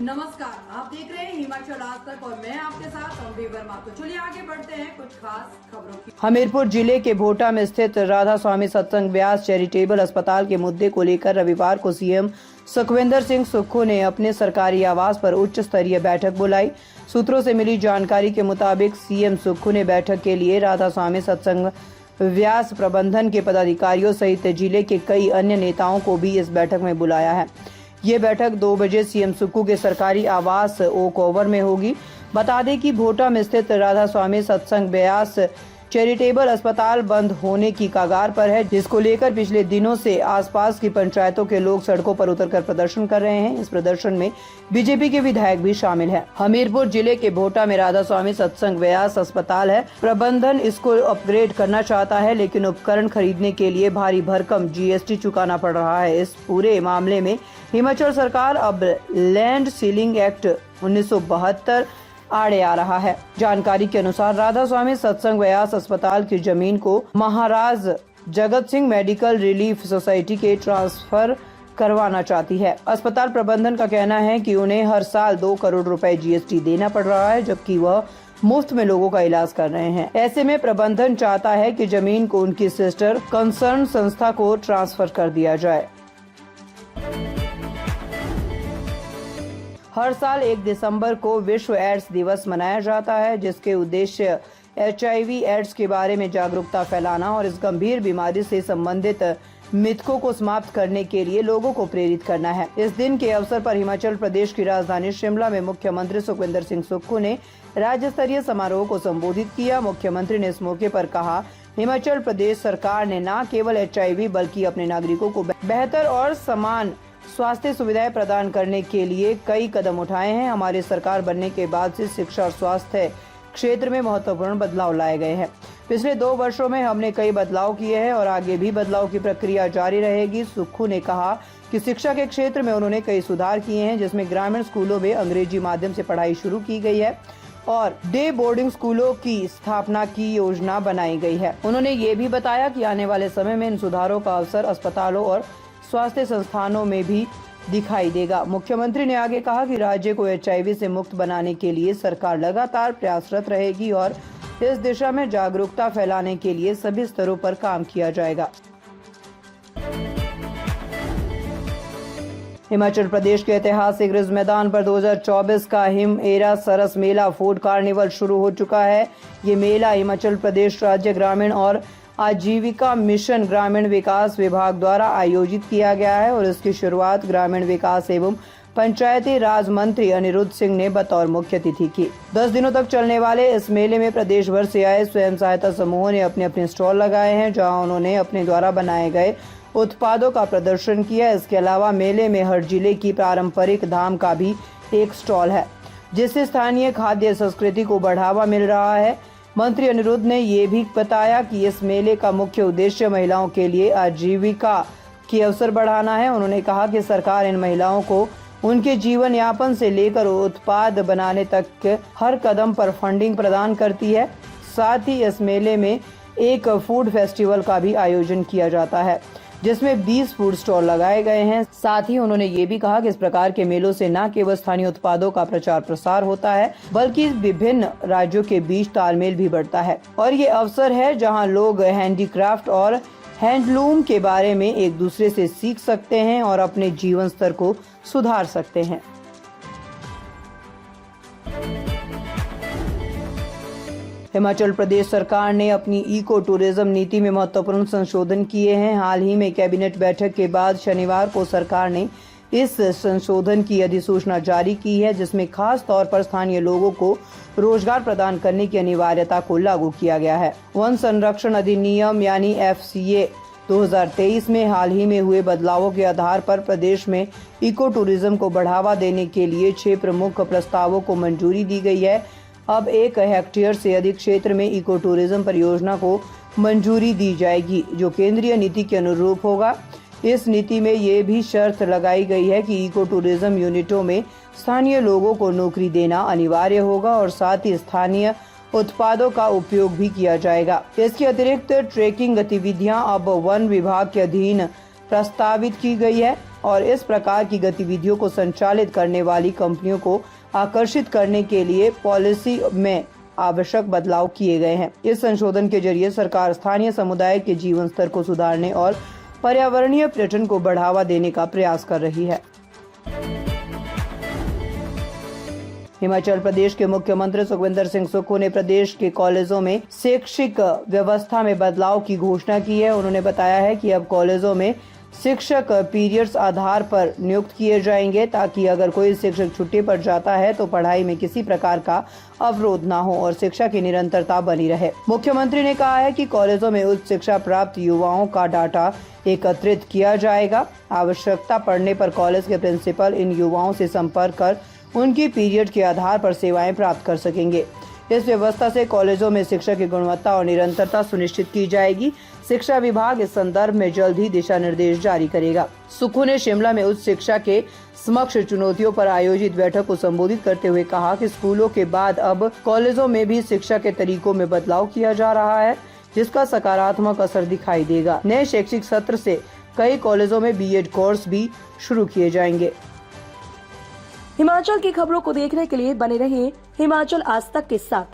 नमस्कार, आप देख रहे हैं हिमाचल आज तक और मैं आपके साथ अम्बी वर्मा। तो चलिए आगे बढ़ते हैं कुछ खास खबरों की। हमीरपुर जिले के भोटा में स्थित राधा स्वामी सत्संग व्यास चैरिटेबल अस्पताल के मुद्दे को लेकर रविवार को सीएम सुखविंदर सिंह सुक्खू ने अपने सरकारी आवास पर उच्च स्तरीय बैठक बुलाई। सूत्रों से मिली जानकारी के मुताबिक सीएम सुक्खू ने बैठक के लिए राधा स्वामी सत्संग व्यास प्रबंधन के पदाधिकारियों सहित जिले के कई अन्य नेताओं को भी इस बैठक में बुलाया है। ये बैठक 2 बजे सीएम सुक्खू के सरकारी आवास ओक ओवर में होगी। बता दें कि भोटा में स्थित राधा स्वामी सत्संग व्यास चैरिटेबल अस्पताल बंद होने की कगार पर है, जिसको लेकर पिछले दिनों से आसपास की पंचायतों के लोग सड़कों पर उतरकर प्रदर्शन कर रहे हैं। इस प्रदर्शन में बीजेपी के विधायक भी शामिल हैं। हमीरपुर जिले के भोटा में राधा स्वामी सत्संग व्यास अस्पताल है। प्रबंधन इसको अपग्रेड करना चाहता है, लेकिन उपकरण खरीदने के लिए भारी भरकम जीएसटी चुकाना पड़ रहा है। इस पूरे मामले में हिमाचल सरकार अब लैंड सीलिंग एक्ट 1972 आड़े आ रहा है। जानकारी के अनुसार राधा स्वामी सत्संग व्यास अस्पताल की जमीन को महाराज Jagat Singh medical relief society के ट्रांसफर करवाना चाहती है। अस्पताल प्रबंधन का कहना है कि उन्हें हर साल 2 करोड़ रुपए जीएसटी देना पड़ रहा है, जबकि वह मुफ्त में लोगों का इलाज कर रहे हैं। ऐसे में प्रबंधन चाहता है कि जमीन को उनकी सिस्टर कंसर्न संस्था को ट्रांसफर कर दिया जाए। हर साल 1 दिसंबर को विश्व एड्स दिवस मनाया जाता है, जिसके उद्देश्य HIV एड्स के बारे में जागरूकता फैलाना और इस गंभीर बीमारी से संबंधित मिथकों को समाप्त करने के लिए लोगों को प्रेरित करना है। इस दिन के अवसर पर हिमाचल प्रदेश की राजधानी शिमला में मुख्यमंत्री सुखविंदर सिंह सुक्खू ने राज्य स्तरीय समारोह को संबोधित किया। मुख्यमंत्री ने इस मौके पर कहा, हिमाचल प्रदेश सरकार ने न केवल HIV बल्कि अपने नागरिकों को बेहतर और समान स्वास्थ्य सुविधाएं प्रदान करने के लिए कई कदम उठाए हैं। हमारी सरकार बनने के बाद से शिक्षा और स्वास्थ्य क्षेत्र में महत्वपूर्ण बदलाव लाए गए हैं। पिछले 2 वर्षों में हमने कई बदलाव किए हैं और आगे भी बदलाव की प्रक्रिया जारी रहेगी। सुक्खू ने कहा कि शिक्षा के क्षेत्र में उन्होंने कई सुधार किए हैं, जिसमें ग्रामीण स्कूलों में अंग्रेजी माध्यम से पढ़ाई शुरू की गई है और डे बोर्डिंग स्कूलों की स्थापना की योजना बनाई गई है। उन्होंने ये भी बताया कि आने वाले समय में इन सुधारों का अवसर अस्पतालों और स्वास्थ्य संस्थानों में भी दिखाई देगा। मुख्यमंत्री ने आगे कहा कि राज्य को HIV से मुक्त बनाने के लिए सरकार लगातार प्रयासरत रहेगी और इस दिशा में जागरूकता फैलाने के लिए सभी स्तरों पर काम किया जाएगा। हिमाचल प्रदेश के ऐतिहासिक रिज मैदान पर 2024 का हिम एरा सरस मेला फूड कार्निवल शुरू हो चुका है। ये मेला हिमाचल प्रदेश राज्य ग्रामीण और आजीविका मिशन ग्रामीण विकास विभाग द्वारा आयोजित किया गया है और इसकी शुरुआत ग्रामीण विकास एवं पंचायती राज मंत्री अनिरुद्ध सिंह ने बतौर मुख्य अतिथि की। 10 दिनों तक चलने वाले इस मेले में प्रदेश भर से आए स्वयं सहायता समूहों ने अपने अपने स्टॉल लगाए हैं, जहां उन्होंने अपने द्वारा बनाए गए उत्पादों का प्रदर्शन किया। इसके अलावा मेले में हर जिले की पारंपरिक धाम का भी एक स्टॉल है, जिससे स्थानीय खाद्य संस्कृति को बढ़ावा मिल रहा है। मंत्री अनिरुद्ध ने ये भी बताया कि इस मेले का मुख्य उद्देश्य महिलाओं के लिए आजीविका के अवसर बढ़ाना है। उन्होंने कहा कि सरकार इन महिलाओं को उनके जीवन यापन से लेकर उत्पाद बनाने तक हर कदम पर फंडिंग प्रदान करती है। साथ ही इस मेले में एक फूड फेस्टिवल का भी आयोजन किया जाता है, जिसमें 20 फूड स्टॉल लगाए गए हैं। साथ ही उन्होंने ये भी कहा कि इस प्रकार के मेलों से न केवल स्थानीय उत्पादों का प्रचार प्रसार होता है, बल्कि विभिन्न राज्यों के बीच तालमेल भी बढ़ता है और ये अवसर है जहां लोग हैंडीक्राफ्ट और हैंडलूम के बारे में एक दूसरे से सीख सकते हैं और अपने जीवन स्तर को सुधार सकते हैं। हिमाचल प्रदेश सरकार ने अपनी इको टूरिज्म नीति में महत्वपूर्ण संशोधन किए हैं। हाल ही में कैबिनेट बैठक के बाद शनिवार को सरकार ने इस संशोधन की अधिसूचना जारी की है, जिसमें खास तौर पर स्थानीय लोगों को रोजगार प्रदान करने की अनिवार्यता को लागू किया गया है। वन संरक्षण अधिनियम यानी FCA 2023 में हाल ही में हुए बदलावों के आधार पर प्रदेश में इको टूरिज्म को बढ़ावा देने के लिए 6 प्रमुख प्रस्तावों को मंजूरी दी गई है। अब 1 हेक्टेयर से अधिक क्षेत्र में इको टूरिज्म परियोजना को मंजूरी दी जाएगी, जो केंद्रीय नीति के अनुरूप होगा। इस नीति में ये भी शर्त लगाई गई है कि इको टूरिज्म यूनिटों में स्थानीय लोगों को नौकरी देना अनिवार्य होगा और साथ ही स्थानीय उत्पादों का उपयोग भी किया जाएगा। इसके अतिरिक्त ट्रेकिंग गतिविधियां अब वन विभाग के अधीन प्रस्तावित की गई है और इस प्रकार की गतिविधियों को संचालित करने वाली कंपनियों को आकर्षित करने के लिए पॉलिसी में आवश्यक बदलाव किए गए हैं। इस संशोधन के जरिए सरकार स्थानीय समुदाय के जीवन स्तर को सुधारने और पर्यावरणीय पर्यटन को बढ़ावा देने का प्रयास कर रही है। हिमाचल प्रदेश के मुख्यमंत्री सुखविंदर सिंह सुक्खू ने प्रदेश के कॉलेजों में शैक्षिक व्यवस्था में बदलाव की घोषणा की है। उन्होंने बताया है कि अब कॉलेजों में शिक्षक पीरियड्स आधार पर नियुक्त किए जाएंगे, ताकि अगर कोई शिक्षक छुट्टी पर जाता है तो पढ़ाई में किसी प्रकार का अवरोध ना हो और शिक्षा की निरंतरता बनी रहे। मुख्यमंत्री ने कहा है कि कॉलेजों में उच्च शिक्षा प्राप्त युवाओं का डाटा एकत्रित किया जाएगा। आवश्यकता पड़ने पर कॉलेज के प्रिंसिपल इन युवाओं से संपर्क कर उनकी पीरियड के आधार पर सेवाएं प्राप्त कर सकेंगे। इस व्यवस्था से कॉलेजों में शिक्षा की गुणवत्ता और निरंतरता सुनिश्चित की जाएगी। शिक्षा विभाग इस संदर्भ में जल्द ही दिशा निर्देश जारी करेगा। सुक्खू ने शिमला में उच्च शिक्षा के समक्ष चुनौतियों पर आयोजित बैठक को संबोधित करते हुए कहा कि स्कूलों के बाद अब कॉलेजों में भी शिक्षा के तरीकों में बदलाव किया जा रहा है, जिसका सकारात्मक असर दिखाई देगा। नए शैक्षिक सत्र से कई कॉलेजों में बीएड कोर्स भी शुरू किए जाएंगे। हिमाचल की खबरों को देखने के लिए बने रहिए हिमाचल आज तक के साथ।